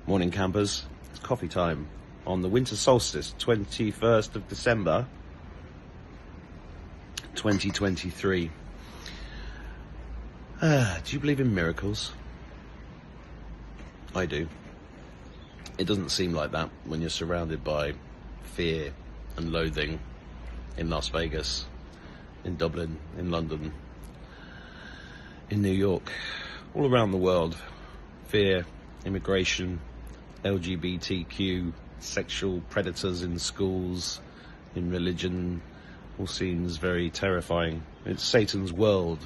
Morning campers, it's coffee time on the winter solstice, 21st of December 2023. Do you believe in miracles? I do. It doesn't seem like that when you're surrounded by fear and loathing in Las Vegas, in Dublin, in London, in New York, all around the world. Fear, immigration, LGBTQ, sexual predators in schools, in religion, all seems very terrifying. It's Satan's world.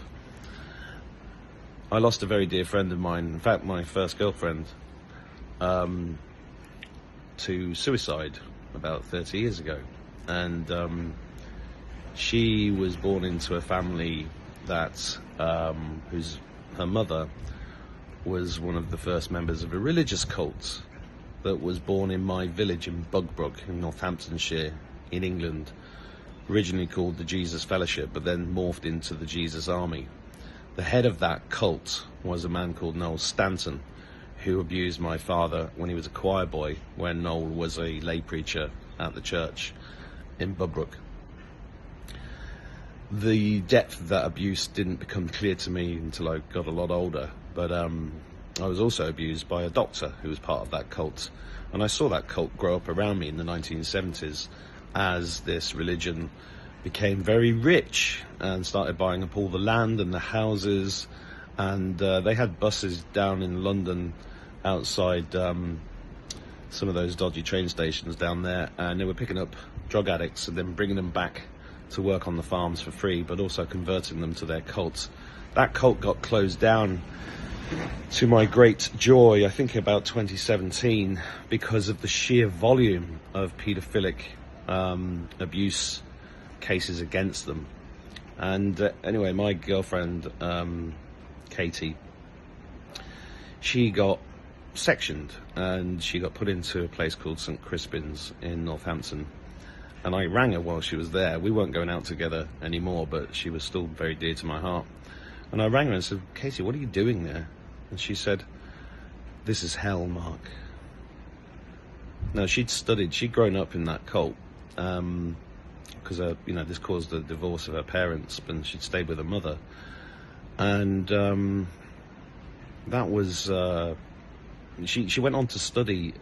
I lost a very dear friend of mine, in fact my first girlfriend, to suicide about 30 years ago. And she was born into a family that, her mother was one of the first members of a religious cult that was born in my village in Bugbrook in Northamptonshire in England, originally called the Jesus Fellowship, but then morphed into the Jesus Army. The head of that cult was a man called Noel Stanton, who abused my father when he was a choir boy, when Noel was a lay preacher at the church in Bugbrook. The depth of that abuse didn't become clear to me until I got a lot older, but I was also abused by a doctor who was part of that cult, and I saw that cult grow up around me in the 1970s as this religion became very rich and started buying up all the land and the houses, and they had buses down in London outside some of those dodgy train stations down there, and they were picking up drug addicts and then bringing them back to work on the farms for free, but also converting them to their cult. That cult got closed down, to my great joy, I think about 2017, because of the sheer volume of paedophilic abuse cases against them. And anyway, my girlfriend, Katie, she got sectioned and she got put into a place called St. Crispin's in Northampton. And I rang her while she was there. We weren't going out together anymore, but she was still very dear to my heart. And I rang her and said, "Katie, what are you doing there?" And she said, "This is hell, Mark." Now, she'd grown up in that cult, because this caused the divorce of her parents, and she'd stayed with her mother. And that was, she went on to study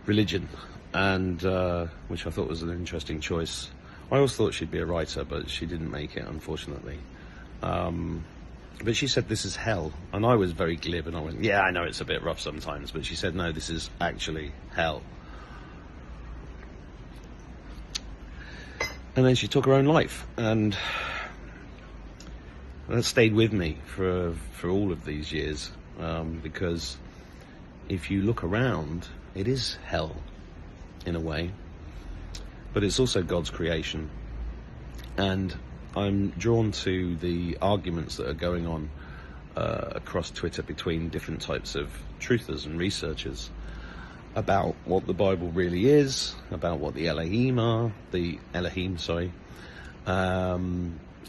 religion, and which I thought was an interesting choice. I always thought she'd be a writer, but she didn't make it, unfortunately. But she said, "This is hell." And I was very glib, and I went, "Yeah, I know it's a bit rough sometimes." But she said, "No, this is actually hell." And then she took her own life, and that stayed with me for all of these years, because if you look around, it is hell in a way, but it's also God's creation. And I'm drawn to the arguments that are going on across Twitter between different types of truthers and researchers about what the Bible really is, about what the Elohim are, and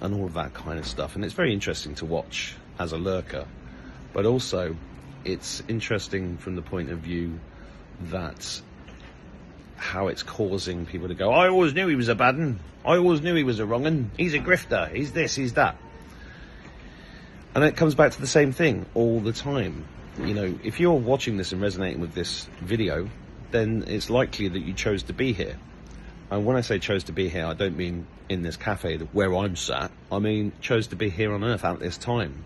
all of that kind of stuff. And it's very interesting to watch as a lurker, but also it's interesting from the point of view that how it's causing people to go, "I always knew he was a bad un. I always knew he was a wrong un. He's a grifter. He's this, he's that." And it comes back to the same thing all the time. If you're watching this and resonating with this video, then it's likely that you chose to be here. And when I say chose to be here, I don't mean in this cafe where I'm sat. I mean chose to be here on Earth at this time,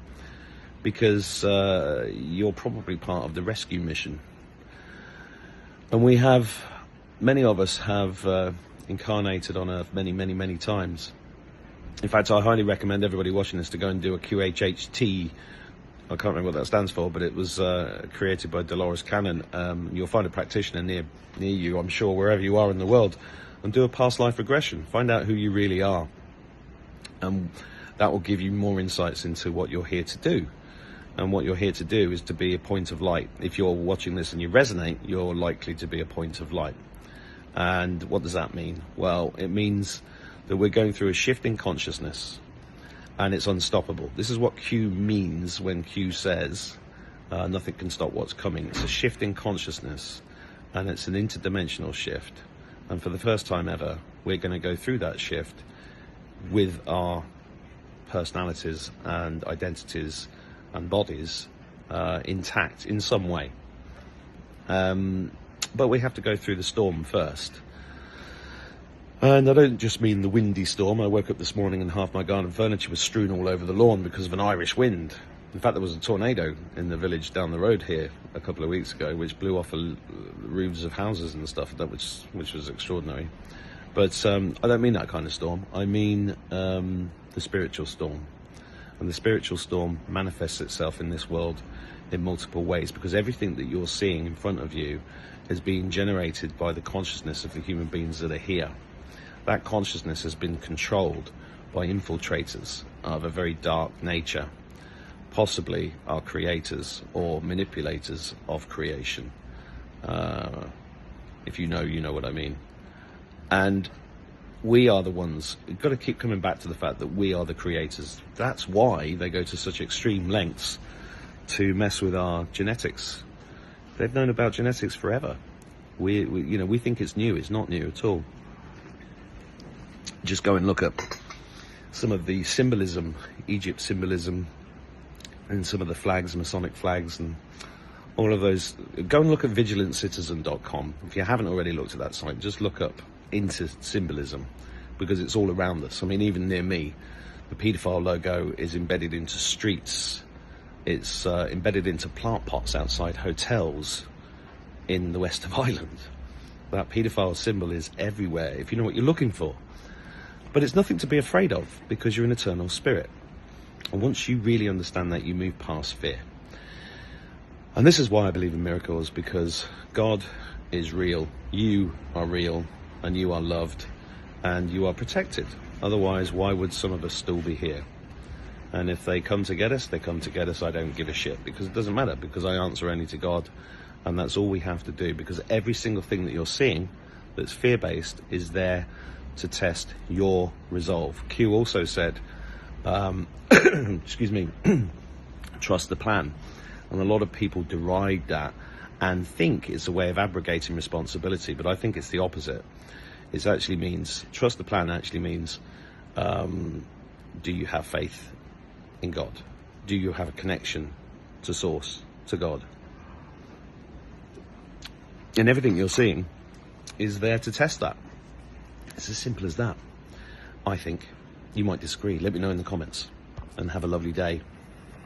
because you're probably part of the rescue mission. And many of us have incarnated on Earth many, many, many times. In fact, I highly recommend everybody watching this to go and do a QHHT. I can't remember what that stands for, but it was created by Dolores Cannon. You'll find a practitioner near you, I'm sure, wherever you are in the world, and do a past life regression. Find out who you really are. And that will give you more insights into what you're here to do. And what you're here to do is to be a point of light. If you're watching this and you resonate, you're likely to be a point of light. And what does that mean? Well, it means that we're going through a shift in consciousness, and it's unstoppable. This is what Q means when Q says Nothing can stop what's coming. It's a shift in consciousness, and it's an interdimensional shift. And for the first time ever, we're going to go through that shift with our personalities and identities and bodies intact in some way. But we have to go through the storm first. And I don't just mean the windy storm. I woke up this morning and half my garden furniture was strewn all over the lawn because of an Irish wind. In fact, there was a tornado in the village down the road here a couple of weeks ago, which blew off roofs of houses and stuff, which was extraordinary. But I don't mean that kind of storm. I mean the spiritual storm. And the spiritual storm manifests itself in this world in multiple ways, because everything that you're seeing in front of you is being generated by the consciousness of the human beings that are here. That consciousness has been controlled by infiltrators of a very dark nature, possibly our creators or manipulators of creation. If you know, you know what I mean. And we are the ones. You've got to keep coming back to the fact that we are the creators. That's why they go to such extreme lengths to mess with our genetics. They've known about genetics forever. We think it's new. It's not new at all. Just go and look at some of the symbolism, Egypt symbolism, and some of the flags, Masonic flags, and all of those. Go and look at vigilanttcitizen.com. If you haven't already looked at that site, just look up into symbolism, because it's all around us. I mean, even near me, the paedophile logo is embedded into streets. It's embedded into plant pots outside hotels in the west of Ireland. That paedophile symbol is everywhere, if you know what you're looking for. But it's nothing to be afraid of, because you're an eternal spirit. And once you really understand that, you move past fear. And this is why I believe in miracles, because God is real, you are real, and you are loved, and you are protected. Otherwise, why would some of us still be here? And if they come to get us, they come to get us. I don't give a shit, because it doesn't matter, because I answer only to God, and that's all we have to do, because every single thing that you're seeing that's fear-based is there to test your resolve. Q also said, excuse me, trust the plan. And a lot of people deride that and think it's a way of abrogating responsibility, but I think it's the opposite. It actually means, trust the plan actually means, do you have faith in God? Do you have a connection to Source, to God? And everything you're seeing is there to test that. It's as simple as that, I think. You might disagree. Let me know in the comments, and have a lovely day.